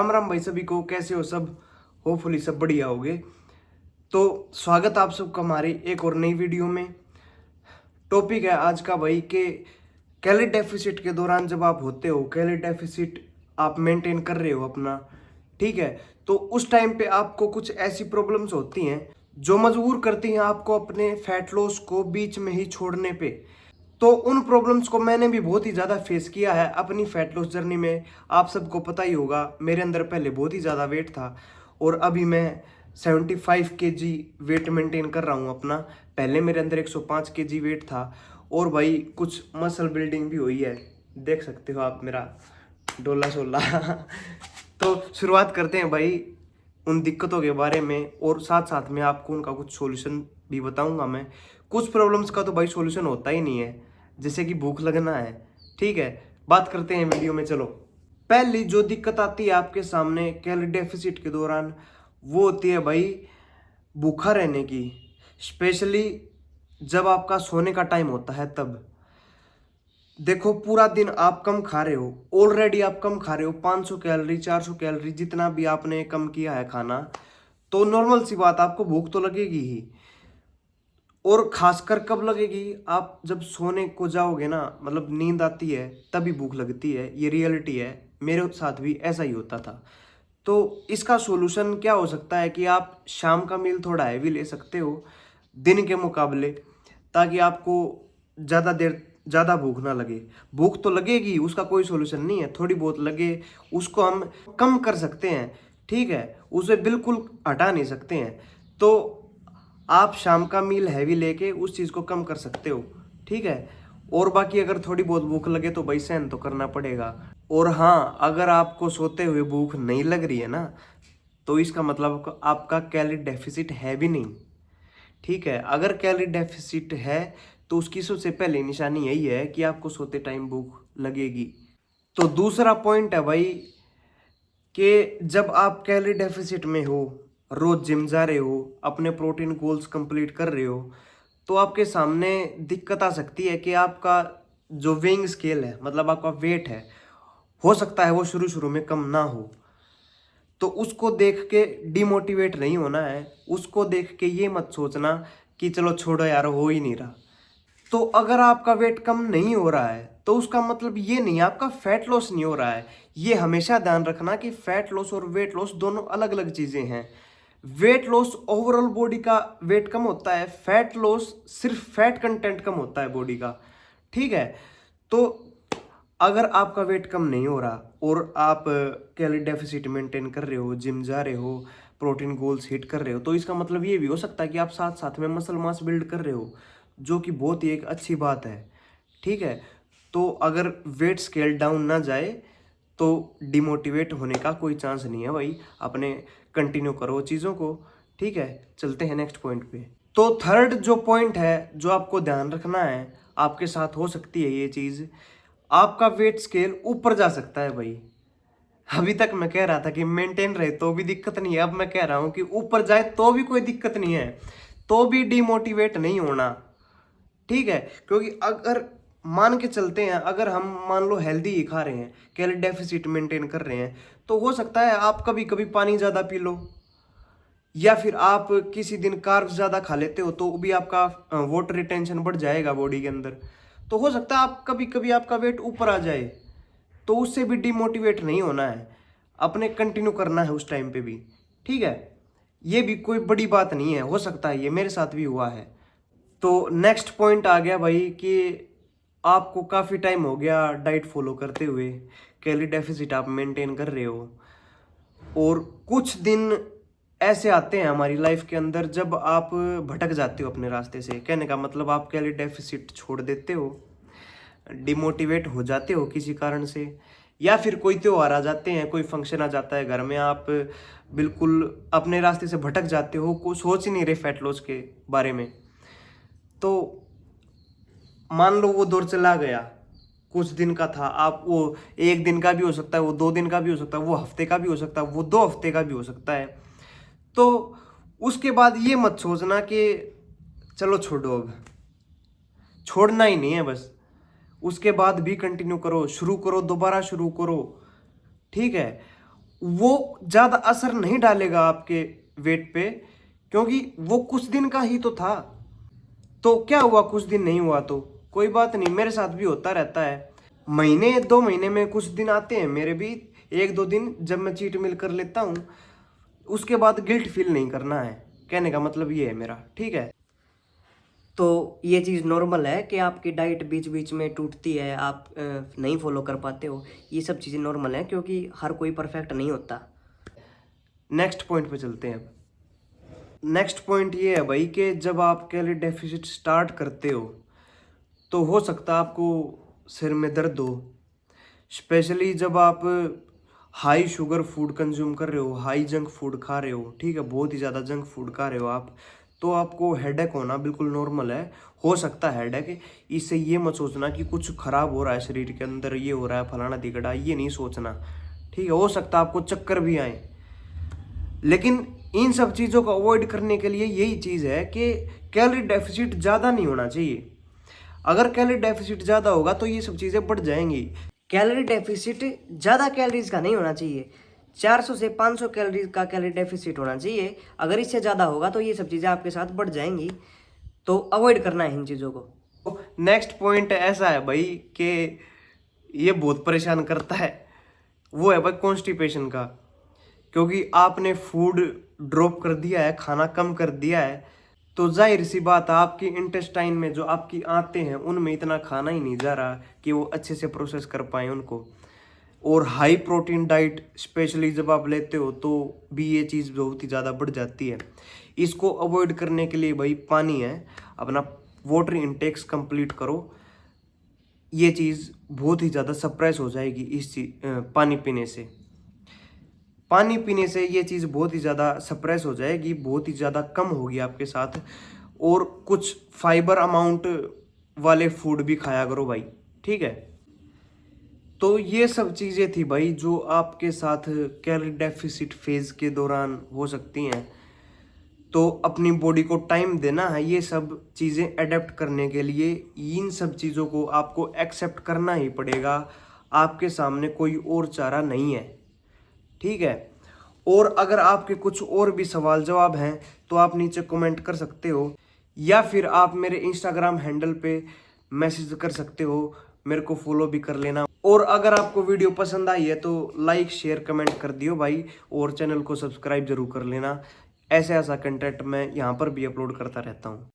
राम राम भाई सभी को, कैसे हो सब। होपफुली सब बढ़िया होगे। तो स्वागत आप सबका हमारी एक और नई वीडियो में। टॉपिक है आज का भाई कि कैलोरी डेफिसिट के दौरान जब आप होते हो, कैलोरी डेफिसिट आप मेंटेन कर रहे हो अपना, ठीक है, तो उस टाइम पे आपको कुछ ऐसी प्रॉब्लम्स होती हैं जो मजबूर करती हैं आपको अपने फैट लॉस को बीच में ही छोड़ने पे। तो उन प्रॉब्लम्स को मैंने भी बहुत ही ज़्यादा फेस किया है अपनी फैट लॉस जर्नी में। आप सबको पता ही होगा, मेरे अंदर पहले बहुत ही ज़्यादा वेट था और अभी मैं 75 kg वेट मेंटेन कर रहा हूँ अपना। पहले मेरे अंदर 105 kg वेट था और भाई कुछ मसल बिल्डिंग भी हुई है, देख सकते हो आप मेरा डोला शोला। तो शुरुआत करते हैं भाई उन दिक्कतों के बारे में और साथ साथ में आपको उनका कुछ सॉल्यूशन भी बताऊंगा मैं। कुछ प्रॉब्लम्स का तो भाई सॉल्यूशन होता ही नहीं है, जैसे कि भूख लगना है, ठीक है। बात करते हैं वीडियो में, चलो। पहली जो दिक्कत आती है आपके सामने कैलोरी डेफिसिट के दौरान, वो होती है भाई भूखा रहने की। स्पेशली जब आपका सोने का टाइम होता है तब। देखो पूरा दिन आप कम खा रहे हो, ऑलरेडी आप कम खा रहे हो, 500 कैलोरी 400 कैलोरी जितना भी आपने कम किया है खाना, तो नॉर्मल सी बात आपको भूख तो लगेगी ही। और खासकर कब लगेगी, आप जब सोने को जाओगे ना, मतलब नींद आती है तभी भूख लगती है, ये रियलिटी है। मेरे साथ भी ऐसा ही होता था। तो इसका सॉल्यूशन क्या हो सकता है कि आप शाम का मील थोड़ा हैवी ले सकते हो दिन के मुकाबले, ताकि आपको ज़्यादा देर ज़्यादा भूख ना लगे। भूख तो लगेगी, उसका कोई सॉल्यूशन नहीं है, थोड़ी बहुत लगे उसको हम कम कर सकते हैं, ठीक है, उसे बिल्कुल हटा नहीं सकते हैं। तो आप शाम का मील हैवी लेके उस चीज़ को कम कर सकते हो, ठीक है। और बाकी अगर थोड़ी बहुत भूख लगे तो भाई सहन तो करना पड़ेगा। और हाँ, अगर आपको सोते हुए भूख नहीं लग रही है ना, तो इसका मतलब आपका कैलोरी डेफिसिट है भी नहीं, ठीक है। अगर कैलोरी डेफिसिट है तो उसकी सबसे पहले निशानी यही है कि आपको सोते टाइम भूख लगेगी। तो दूसरा पॉइंट है भाई कि जब आप कैलोरी डेफिसिट में हो, रोज जिम जा रहे हो, अपने प्रोटीन गोल्स कंप्लीट कर रहे हो, तो आपके सामने दिक्कत आ सकती है कि आपका जो वेइंग स्केल है, मतलब आपका वेट है, हो सकता है वो शुरू शुरू में कम ना हो। तो उसको देख के डिमोटिवेट नहीं होना है, उसको देख के ये मत सोचना कि चलो छोड़ो यार हो ही नहीं रहा। तो अगर आपका वेट कम नहीं हो रहा है तो उसका मतलब ये नहीं आपका फैट लॉस नहीं हो रहा है। ये हमेशा ध्यान रखना कि फैट लॉस और वेट लॉस दोनों अलग अलग चीजें हैं। वेट लॉस ओवरऑल बॉडी का वेट कम होता है, फैट लॉस सिर्फ फैट कंटेंट कम होता है बॉडी का, ठीक है। तो अगर आपका वेट कम नहीं हो रहा और आप कैलोरी डेफिसिट मेंटेन कर रहे हो, जिम जा रहे हो, प्रोटीन गोल्स हिट कर रहे हो, तो इसका मतलब ये भी हो सकता है कि आप साथ साथ में मसल मास बिल्ड कर रहे हो, जो कि बहुत ही एक अच्छी बात है, ठीक है। तो अगर वेट स्केल डाउन ना जाए तो डिमोटिवेट होने का कोई चांस नहीं है भाई, अपने कंटिन्यू करो चीज़ों को, ठीक है। चलते हैं नेक्स्ट पॉइंट पे। तो थर्ड जो पॉइंट है जो आपको ध्यान रखना है, आपके साथ हो सकती है ये चीज़, आपका वेट स्केल ऊपर जा सकता है भाई। अभी तक मैं कह रहा था कि मेंटेन रहे तो भी दिक्कत नहीं है, अब मैं कह रहा हूं कि ऊपर जाए तो भी कोई दिक्कत नहीं है, तो भी डिमोटिवेट नहीं होना, ठीक है। क्योंकि अगर मान के चलते हैं, अगर हम मान लो हेल्दी ही खा रहे हैं, कैलोरी डेफिसिट मेंटेन कर रहे हैं, तो हो सकता है आप कभी कभी पानी ज़्यादा पी लो, या फिर आप किसी दिन कार्ब्स ज़्यादा खा लेते हो तो भी आपका वाटर रिटेंशन बढ़ जाएगा बॉडी के अंदर। तो हो सकता है आप कभी कभी आपका वेट ऊपर आ जाए, तो उससे भी डिमोटिवेट नहीं होना है, अपने कंटिन्यू करना है उस टाइम पे भी, ठीक है। ये भी कोई बड़ी बात नहीं है, हो सकता है, ये मेरे साथ भी हुआ है। तो नेक्स्ट पॉइंट आ गया भाई कि आपको काफ़ी टाइम हो गया डाइट फॉलो करते हुए, कैलोरी डेफिसिट आप मेंटेन कर रहे हो, और कुछ दिन ऐसे आते हैं हमारी लाइफ के अंदर जब आप भटक जाते हो अपने रास्ते से। कहने का मतलब आप कैलोरी डेफिसिट छोड़ देते हो, डिमोटिवेट हो जाते हो किसी कारण से, या फिर कोई त्योहार आ जाते हैं, कोई फंक्शन आ जाता है घर में, आप बिल्कुल अपने रास्ते से भटक जाते हो, कुछ सोच ही नहीं रहे फैट लॉस के बारे में। तो मान लो वो दौर चला गया, कुछ दिन का था, आप वो एक दिन का भी हो सकता है, वो 2 दिन का भी हो सकता है, वो हफ्ते का भी हो सकता है, वो 2 हफ्ते का भी हो सकता है। तो उसके बाद ये मत सोचना कि चलो छोड़ो, अब छोड़ना ही नहीं है बस, उसके बाद भी कंटिन्यू करो, शुरू करो, दोबारा शुरू करो, ठीक है। वो ज़्यादा असर नहीं डालेगा आपके वेट पे, क्योंकि वो कुछ दिन का ही तो था। तो क्या हुआ, कुछ दिन नहीं हुआ तो कोई बात नहीं, मेरे साथ भी होता रहता है। महीने 2 महीने में कुछ दिन आते हैं मेरे भी, 1-2 दिन जब मैं चीट मिल कर लेता हूँ, उसके बाद गिल्ट फील नहीं करना है। कहने का मतलब ये है मेरा, ठीक है। तो ये चीज़ नॉर्मल है कि आपकी डाइट बीच बीच में टूटती है, आप नहीं फॉलो कर पाते हो। ये सब चीज़ें नॉर्मल है, क्योंकि हर कोई परफेक्ट नहीं होता। नेक्स्ट पॉइंट पे चलते हैं अब। नेक्स्ट पॉइंट ये है भाई कि जब आप कैलोरी डेफिसिट स्टार्ट करते हो तो हो सकता है आपको सिर में दर्द हो, स्पेशली जब आप हाई शुगर फूड कंज्यूम कर रहे हो, हाई जंक फूड खा रहे हो, ठीक है, बहुत ही ज़्यादा जंक फूड खा रहे हो आप, तो आपको हेडेक होना बिल्कुल नॉर्मल है। हो सकता है हेडेक, इससे ये मत सोचना कि कुछ खराब हो रहा है शरीर के अंदर, ये हो रहा है फलाना तिगड़ा, ये नहीं सोचना, ठीक है। हो सकता है आपको चक्कर भी आए, लेकिन इन सब चीज़ों को अवॉइड करने के लिए यही चीज़ है कि कैलोरी डेफिसिट ज़्यादा नहीं होना चाहिए। अगर कैलोरी डेफिसिट ज़्यादा होगा तो ये सब चीज़ें बढ़ जाएंगी। कैलोरी डेफिसिट ज़्यादा कैलोरीज का नहीं होना चाहिए, 400 से 500 कैलोरी का कैलोरी डेफिसिट होना चाहिए। अगर इससे ज़्यादा होगा तो ये सब चीज़ें आपके साथ बढ़ जाएंगी, तो अवॉइड करना है इन चीज़ों को। नेक्स्ट पॉइंट ऐसा है भाई कि ये बहुत परेशान करता है, वो है भाई कॉन्स्टिपेशन का। क्योंकि आपने फूड ड्रॉप कर दिया है, खाना कम कर दिया है, तो जाहिर सी बात है आपकी इंटेस्टाइन में जो आपकी आंतें हैं उनमें इतना खाना ही नहीं जा रहा कि वो अच्छे से प्रोसेस कर पाए उनको। और हाई प्रोटीन डाइट स्पेशली जब आप लेते हो तो भी ये चीज़ बहुत ही ज़्यादा बढ़ जाती है। इसको अवॉइड करने के लिए भाई पानी है, अपना वाटर इंटेक्स कंप्लीट करो। ये चीज़ बहुत ही ज़्यादा सप्रेस हो जाएगी इस चीज पानी पीने से। पानी पीने से ये चीज़ बहुत ही ज़्यादा सप्रेस हो जाएगी, बहुत ही ज़्यादा कम होगी आपके साथ। और कुछ फाइबर अमाउंट वाले फूड भी खाया करो भाई, ठीक है। तो ये सब चीज़ें थी भाई जो आपके साथ कैलोरी डेफिसिट फेज के दौरान हो सकती हैं। तो अपनी बॉडी को टाइम देना है ये सब चीज़ें अडेप्ट करने के लिए। इन सब चीज़ों को आपको एक्सेप्ट करना ही पड़ेगा, आपके सामने कोई और चारा नहीं है, ठीक है। और अगर आपके कुछ और भी सवाल जवाब हैं तो आप नीचे कमेंट कर सकते हो, या फिर आप मेरे इंस्टाग्राम हैंडल पे मैसेज कर सकते हो, मेरे को फॉलो भी कर लेना। और अगर आपको वीडियो पसंद आई है तो लाइक शेयर कमेंट कर दियो भाई, और चैनल को सब्सक्राइब जरूर कर लेना। ऐसा कंटेंट मैं यहाँ पर भी अपलोड करता रहता हूँ।